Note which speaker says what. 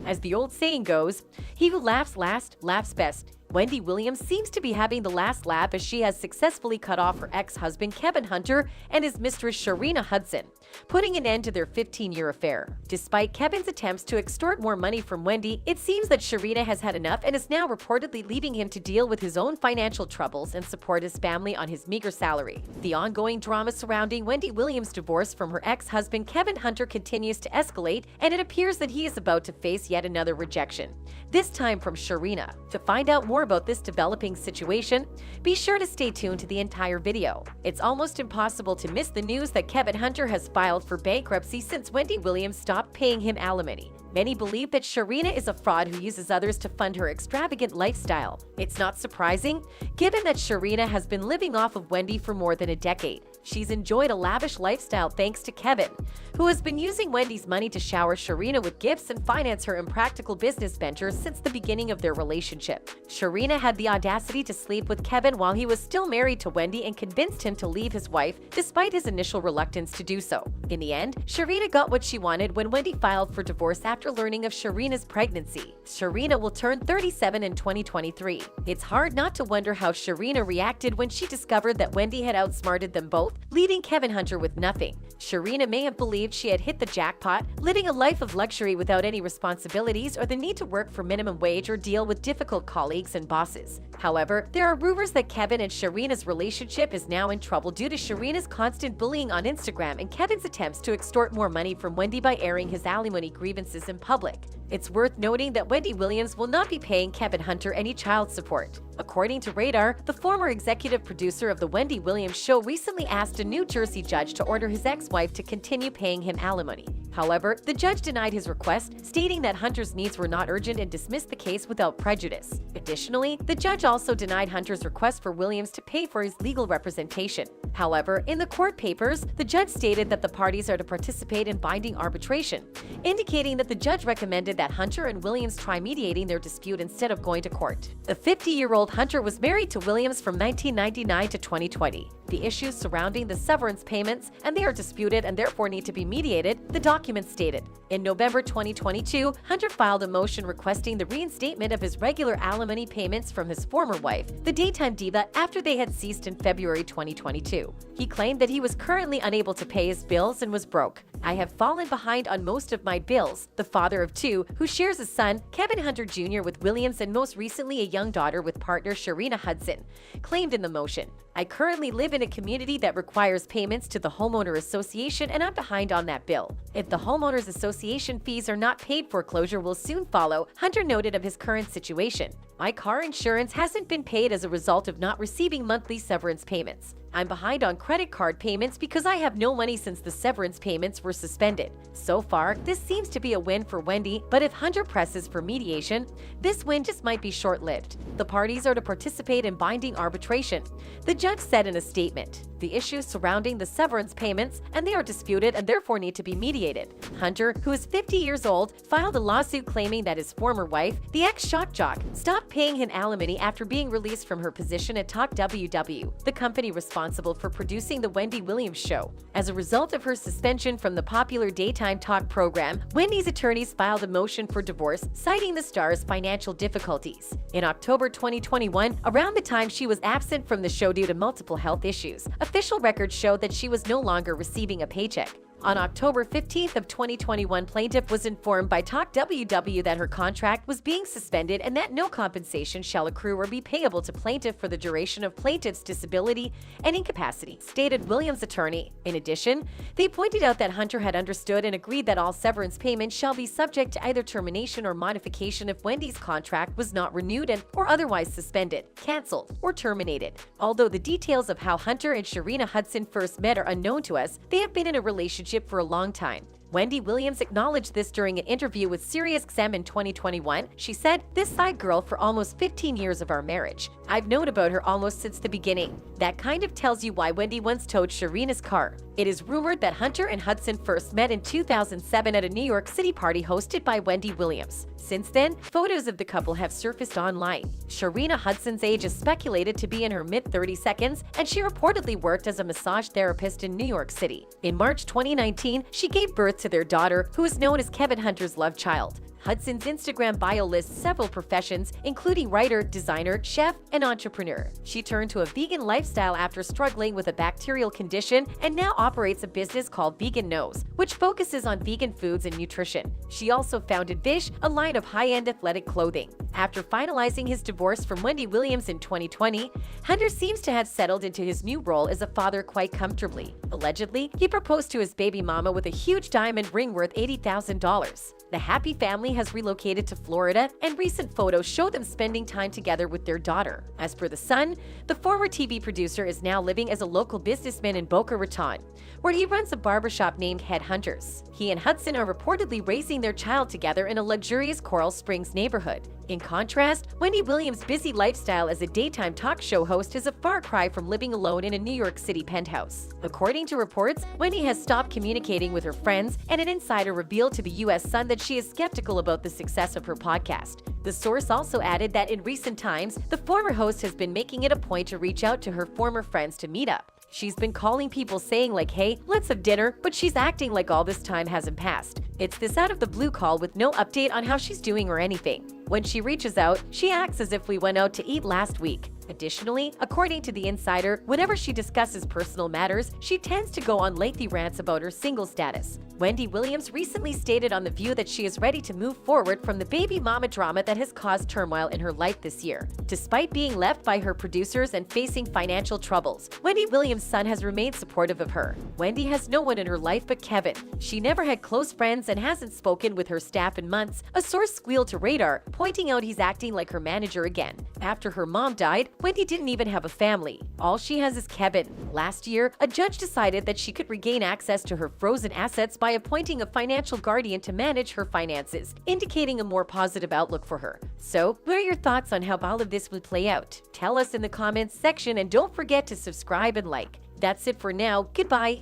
Speaker 1: As the old saying goes, he who laughs last laughs best. Wendy Williams seems to be having the last laugh as she has successfully cut off her ex-husband Kevin Hunter and his mistress Sharina Hudson, putting an end to their 15-year affair. Despite Kevin's attempts to extort more money from Wendy, it seems that Sharina has had enough and is now reportedly leaving him to deal with his own financial troubles and support his family on his meager salary. The ongoing drama surrounding Wendy Williams' divorce from her ex-husband Kevin Hunter continues to escalate, and it appears that he is about to face yet another rejection, this time from Sharina. To find out more about this developing situation, be sure to stay tuned to the entire video. It's almost impossible to miss the news that Kevin Hunter has filed for bankruptcy since Wendy Williams stopped paying him alimony. Many believe that Sharina is a fraud who uses others to fund her extravagant lifestyle. It's not surprising, given that Sharina has been living off of Wendy for more than a decade. She's enjoyed a lavish lifestyle thanks to Kevin, who has been using Wendy's money to shower Sharina with gifts and finance her impractical business ventures since the beginning of their relationship. Sharina had the audacity to sleep with Kevin while he was still married to Wendy and convinced him to leave his wife despite his initial reluctance to do so. In the end, Sharina got what she wanted when Wendy filed for divorce after learning of Sharina's pregnancy. Sharina will turn 37 in 2023. It's hard not to wonder how Sharina reacted when she discovered that Wendy had outsmarted them both, leaving Kevin Hunter with nothing. Sharina may have believed she had hit the jackpot, living a life of luxury without any responsibilities or the need to work for minimum wage or deal with difficult colleagues and bosses. However, there are rumors that Kevin and Sharina's relationship is now in trouble due to Sharina's constant bullying on Instagram and Kevin's attempts to extort more money from Wendy by airing his alimony grievances in public. It's worth noting that Wendy Williams will not be paying Kevin Hunter any child support. According to Radar, the former executive producer of The Wendy Williams Show recently asked a New Jersey judge to order his ex-wife to continue paying him alimony. However, the judge denied his request, stating that Hunter's needs were not urgent and dismissed the case without prejudice. Additionally, the judge also denied Hunter's request for Williams to pay for his legal representation. However, in the court papers, the judge stated that the parties are to participate in binding arbitration, indicating that the judge recommended that Hunter and Williams try mediating their dispute instead of going to court. The 50-year-old Hunter was married to Williams from 1999 to 2020. The issues surrounding the severance payments and they are disputed and therefore need to be mediated, the document stated. In November 2022, Hunter filed a motion requesting the reinstatement of his regular alimony payments from his former wife, the daytime diva, after they had ceased in February 2022. He claimed that he was currently unable to pay his bills and was broke. "I have fallen behind on most of my bills," the father of two, who shares a son, Kevin Hunter Jr., with Williams and most recently a young daughter with partner Sharina Hudson, claimed in the motion. "I currently live in a community that requires payments to the homeowner association and I'm behind on that bill. If the homeowners association fees are not paid, foreclosure will soon follow," Hunter noted of his current situation. "My car insurance hasn't been paid as a result of not receiving monthly severance payments. I'm behind on credit card payments because I have no money since the severance payments were suspended." So far, this seems to be a win for Wendy, but if Hunter presses for mediation, this win just might be short-lived. The parties are to participate in binding arbitration, the judge said in a statement. "The issues surrounding the severance payments and they are disputed and therefore need to be mediated." Hunter, who is 50 years old, filed a lawsuit claiming that his former wife, the ex-shock jock, stopped paying him alimony after being released from her position at Talk WW, the company responsible for producing The Wendy Williams Show. As a result of her suspension from the popular daytime talk program, Wendy's attorneys filed a motion for divorce, citing the star's financial difficulties. In October 2021, around the time she was absent from the show due to multiple health issues, official records showed that she was no longer receiving a paycheck. On October 15th of 2021, plaintiff was informed by Talk WW that her contract was being suspended and that no compensation shall accrue or be payable to plaintiff for the duration of plaintiff's disability and incapacity, stated Williams' attorney. In addition, they pointed out that Hunter had understood and agreed that all severance payments shall be subject to either termination or modification if Wendy's contract was not renewed or otherwise suspended, canceled, or terminated. Although the details of how Hunter and Sharina Hudson first met are unknown to us, they have been in a relationship for a long time. Wendy Williams acknowledged this during an interview with SiriusXM in 2021. She said, "This side girl for almost 15 years of our marriage. I've known about her almost since the beginning." That kind of tells you why Wendy once towed Sharina's car. It is rumored that Hunter and Hudson first met in 2007 at a New York City party hosted by Wendy Williams. Since then, photos of the couple have surfaced online. Sharina Hudson's age is speculated to be in her mid-32s, and she reportedly worked as a massage therapist in New York City. In March 2019, she gave birth to their daughter, who is known as Kevin Hunter's love child. Hudson's Instagram bio lists several professions, including writer, designer, chef, and entrepreneur. She turned to a vegan lifestyle after struggling with a bacterial condition and now operates a business called Vegan Knows, which focuses on vegan foods and nutrition. She also founded Vish, a line of high-end athletic clothing. After finalizing his divorce from Wendy Williams in 2020, Hunter seems to have settled into his new role as a father quite comfortably. Allegedly, he proposed to his baby mama with a huge diamond ring worth $80,000. The happy family has relocated to Florida, and recent photos show them spending time together with their daughter. As per The Sun, the former TV producer is now living as a local businessman in Boca Raton, where he runs a barbershop named Headhunters. He and Hudson are reportedly raising their child together in a luxurious Coral Springs neighborhood. In contrast, Wendy Williams' busy lifestyle as a daytime talk show host is a far cry from living alone in a New York City penthouse. According to reports, Wendy has stopped communicating with her friends, and an insider revealed to the U.S. Sun that she is skeptical about the success of her podcast. The source also added that in recent times, the former host has been making it a point to reach out to her former friends to meet up. She's been calling people saying like, hey, let's have dinner, but she's acting like all this time hasn't passed. It's this out of the blue call with no update on how she's doing or anything. When she reaches out, she acts as if we went out to eat last week. Additionally, according to the insider, whenever she discusses personal matters, she tends to go on lengthy rants about her single status. Wendy Williams recently stated on The View that she is ready to move forward from the baby mama drama that has caused turmoil in her life this year. Despite being left by her producers and facing financial troubles, Wendy Williams' son has remained supportive of her. Wendy has no one in her life but Kevin. She never had close friends and hasn't spoken with her staff in months, a source squealed to Radar, pointing out he's acting like her manager again. After her mom died, Wendy didn't even have a family. All she has is Kevin. Last year, a judge decided that she could regain access to her frozen assets by appointing a financial guardian to manage her finances, indicating a more positive outlook for her. So, what are your thoughts on how all of this would play out? Tell us in the comments section, and don't forget to subscribe and like. That's it for now. Goodbye.